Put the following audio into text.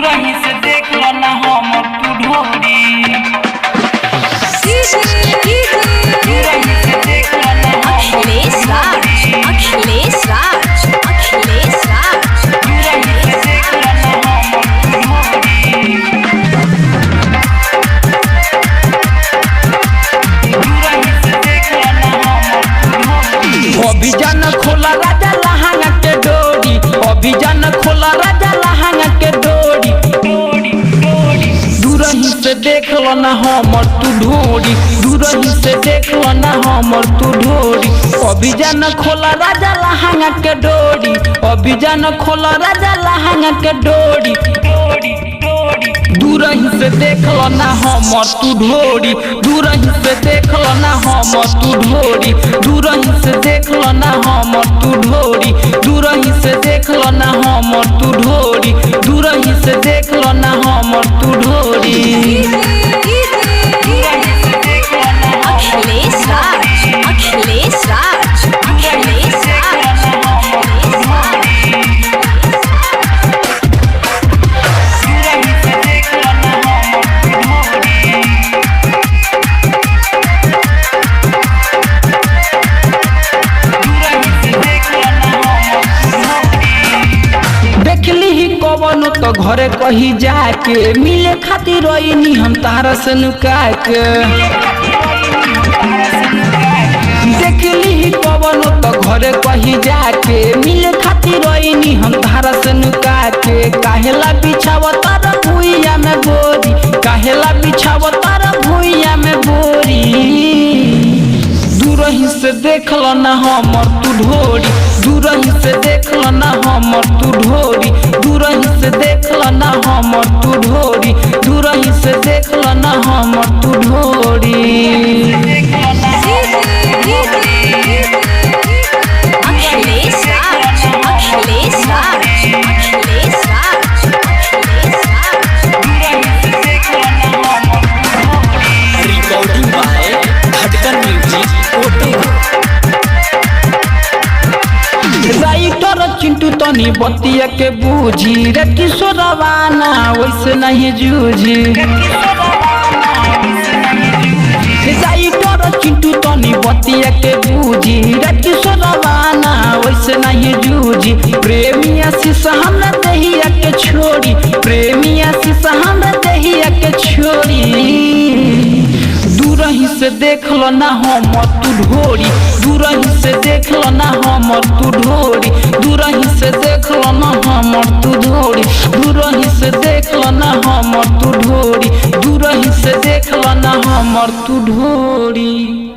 दूरही से देख लो ना हमर तू ढोरी दूरही से देख लो ना अखिलेश राज अखिलेश राज अखिलेश राज दूरही से देख लो ना हमर तू ढोरी दूरही से देख लो ना हमर तू ढोरी अभियान खोला राजा लहंगा के डोरी अभियान खोला राजा लहंगा के डोरी दूरही से देख लो ना हमर तू ढोरी दूरही से देख लो ना हमर तू ढोरी अभियान खोला राजा लहंगा के डोरी अभियान खोला राजा लहंगा के डोरी दूरही से देख लो ना हमर तू ढोरी दूरही से देख लो ना हमर तू ढोरी दूरही से देख लो ना हमर तू ढोरी दूरही से देख लो ना हमर तू ढोरी दूरही से देख लो ना हमर तू ढोरी अखिलेश राज अखिलेश राज अखिलेश राज देखली ही कवन तो घरे कही जाके मिले खातिर रोइनी हम तारा से नुका के देखली ही कवन तो घरे कही जाके मिले खातिर रोइनी हम तारा से नुका के काहेला बिछाव तारा भुइया में बोरी काहेला बिछाव तारा भुइया में बोरी दूरही से देख लो ना हमर तू ढोरी दूरही से देख लो ना हमर तू ढोरी दूरही से देख लो ना हमर तू ढोरी दूरही से देख लो ना हमर तू ढोरी अखिलेश राज अखिलेश राज अखिलेश राज अखिलेश राज रिकॉर्डिंग बाय धड़कन म्यूजिक फोटो राइटर चिंटू तनी बतिया के बूझी रे किशोरवाना वैसे नहीं जूझी राइटर चिंटू तनी बतिया के बूझी रे किशोरवाना वैसे नहीं जूझी प्रेमी आशीष हमरा दहिया के छोड़ी प्रेमी आशीष हमरा दहिया के छोड़ी दूरही से देख लो ना हमर तू ढोरी दूरही से देख लो ना हमर तू ढोरी दूरही से देख लो ना हमर तू ढोरी दूरही से देख लो ना हमर तू ढोरी दूरही से देख लो ना हमर तू ढोरी।